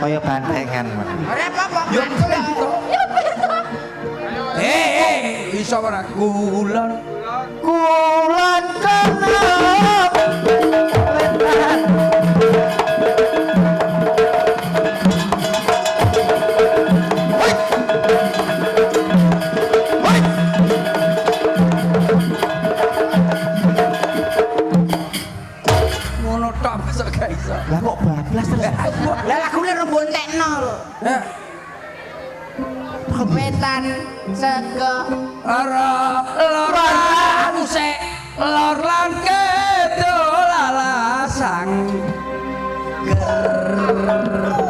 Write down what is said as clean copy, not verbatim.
kaya bandengan. Ora apa-apa. Yo to. Iso ora kulon. Kulon kenep lentan. Ngono tok masuk gak iso. Lah kok bablas terus? Lah lagune rembontekno lho. Ya. Wetan sego Lara lor musik lor lan kidul alasang ger